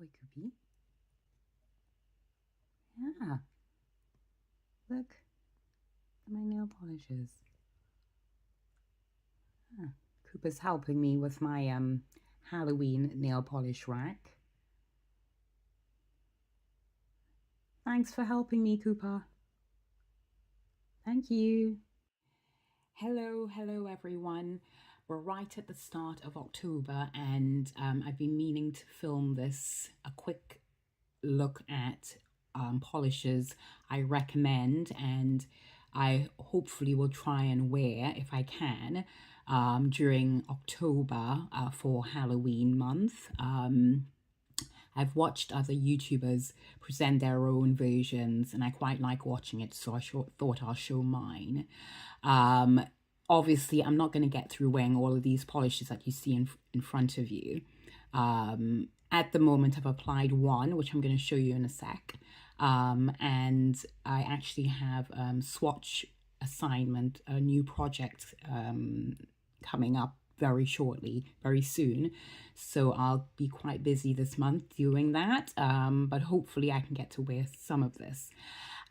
Ahoy, Koopy. Yeah. Look at my nail polishes. Ah, Cooper's helping me with my Halloween nail polish rack. Thanks for helping me, Cooper. Thank you. Hello everyone. We're right at the start of October and I've been meaning to film this, a quick look at polishes I recommend and I hopefully will try and wear, if I can, during October for Halloween month. I've watched other YouTubers present their own versions and I quite like watching it, so I thought I'll show mine. Obviously, I'm not going to get through wearing all of these polishes that you see in front of you. At the moment, I've applied one, which I'm going to show you in a sec. And I actually have swatch assignment, a new project coming up very shortly, very soon. So I'll be quite busy this month doing that, but hopefully I can get to wear some of this.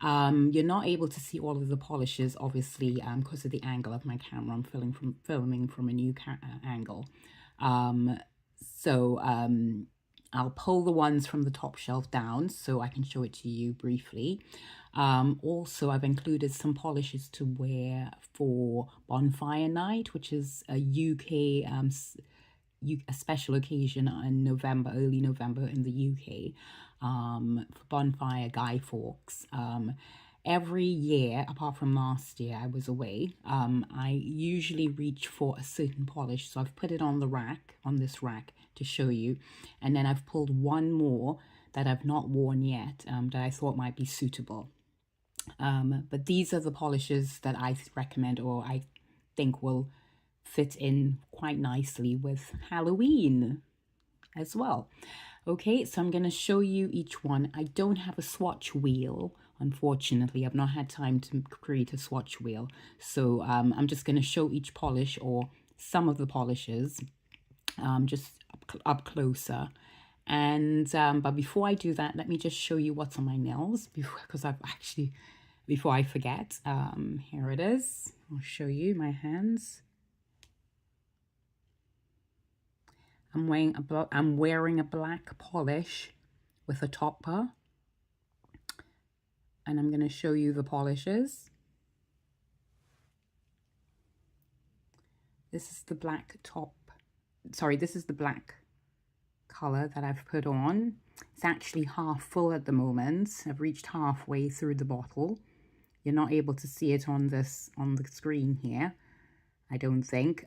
You're not able to see all of the polishes, obviously, because of the angle of my camera. I'm filming from a new angle. I'll pull the ones from the top shelf down so I can show it to you briefly. Also, I've included some polishes to wear for Bonfire night, which is a UK a special occasion in November, early November in the UK, for Bonfire Guy Fawkes. Every year, apart from last year, I was away. I usually reach for a certain polish, so I've put it on the rack, on this rack, to show you. And then I've pulled one more that I've not worn yet, that I thought might be suitable. But these are the polishes that I recommend, or I think will fit in quite nicely with Halloween as well. Okay, so I'm going to show you each one. I don't have a swatch wheel, unfortunately. I've not had time to create a swatch wheel. So I'm just going to show each polish, or some of the polishes, just up closer. And but before I do that, let me just show you what's on my nails, because I've actually, before I forget, here it is. I'll show you my hands. I'm wearing a black polish with a topper, and I'm going to show you the polishes. This is the black top. Sorry, this is the black color that I've put on. It's actually half full at the moment. I've reached halfway through the bottle. You're not able to see it on the screen here, I don't think.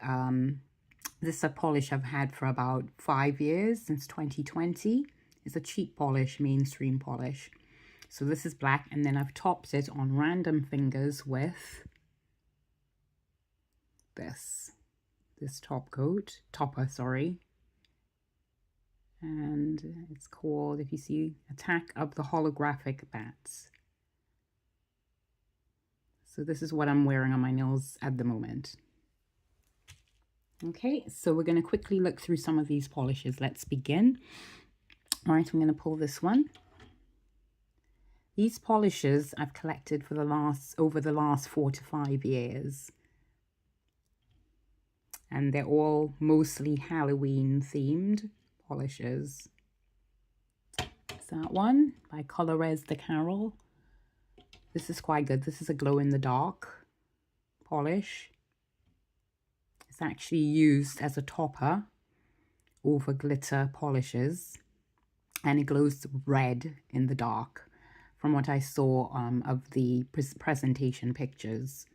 This is a polish I've had for about 5 years, since 2020. It's a cheap polish, mainstream polish. So this is black, and then I've topped it on random fingers with this topper, sorry. And it's called, if you see, Attack of the Holographic Bats. So this is what I'm wearing on my nails at the moment. Okay, so we're going to quickly look through some of these polishes. Let's begin. All right, I'm going to pull this one. These polishes I've collected for over the last 4 to 5 years. And they're all mostly Halloween themed polishes. It's that one by Colorez de Carol. This is quite good. This is a glow in the dark polish. It's actually used as a topper over glitter polishes, and it glows red in the dark from what I saw of the presentation pictures.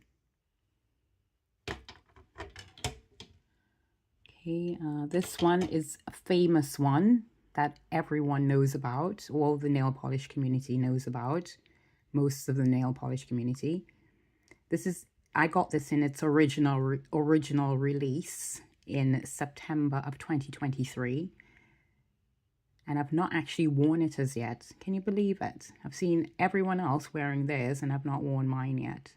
Okay, this one is a famous one that everyone knows about, all the nail polish community knows about, most of the nail polish community. I got this in its original release in September of 2023, and I've not actually worn it as yet. Can you believe it? I've seen everyone else wearing theirs and I've not worn mine yet.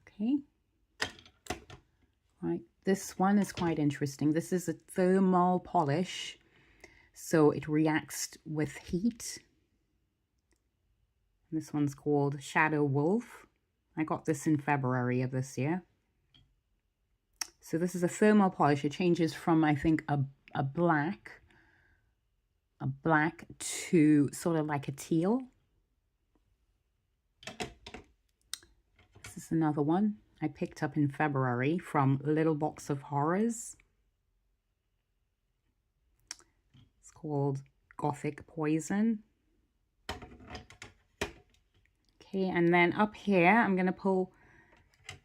Okay. Right, this one is quite interesting. This is a thermal polish. so it reacts with heat. This one's called Shadow Wolf. I got this in February of this year. So this is a thermal polish. It changes from, I think, a black to sort of like a teal. This is another one I picked up in February from Little Box of Horrors. It's called Gothic Poison. Okay, and then up here, I'm going to pull,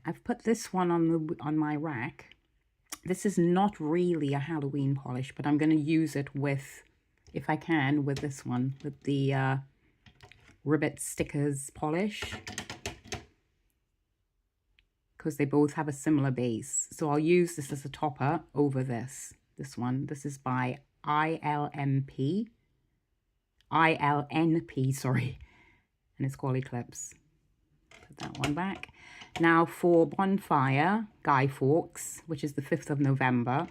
I've put this one on my rack. This is not really a Halloween polish, but I'm going to use it with, if I can, with this one, with the Ribbit Stickers polish, because they both have a similar base. So I'll use this as a topper over this one. This is by ILNP, sorry, and it's called Eclipse. Put that one back. Now for Bonfire, Guy Fawkes, which is the 5th of November,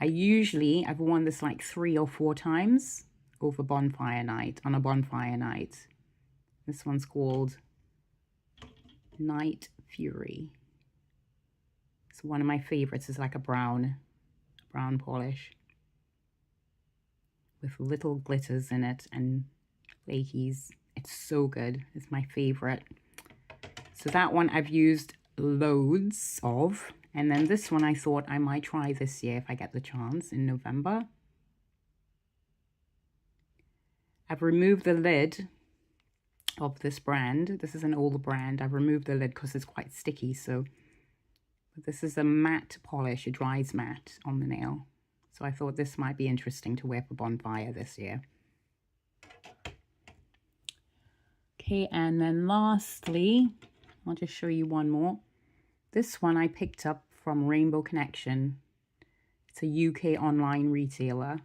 I've worn this like 3 or 4 times over Bonfire Night, on a Bonfire Night. This one's called Night Fury. It's one of my favorites. It's like a brown polish with little glitters in it and flakies. It's so good. It's my favorite. So that one I've used loads of. And then this one I thought I might try this year if I get the chance in November. I've removed the lid of this brand. This is an old brand. I've removed the lid because it's quite sticky. So this is a matte polish. It dries matte on the nail. So I thought this might be interesting to wear for Bonfire this year. Okay, and then lastly, I'll just show you one more. This one I picked up from Rainbow Connection. It's a UK online retailer,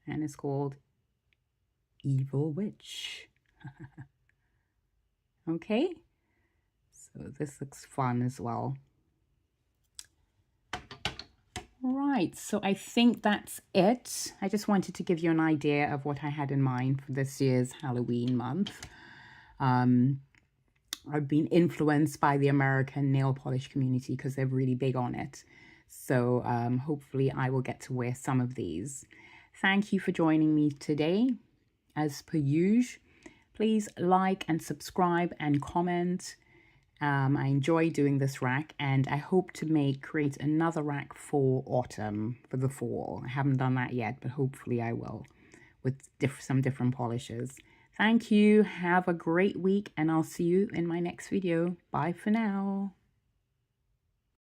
and it's called Evil Witch. Okay, so this looks fun as well. Right, so I think that's it. I just wanted to give you an idea of what I had in mind for this year's Halloween month. I've been influenced by the American nail polish community because they're really big on it. So hopefully I will get to wear some of these. Thank you for joining me today. As per usual, please like and subscribe and comment. I enjoy doing this rack, and I hope to create another rack for autumn, for the fall. I haven't done that yet, but hopefully I will, with some different polishes. Thank you. Have a great week, and I'll see you in my next video. Bye for now.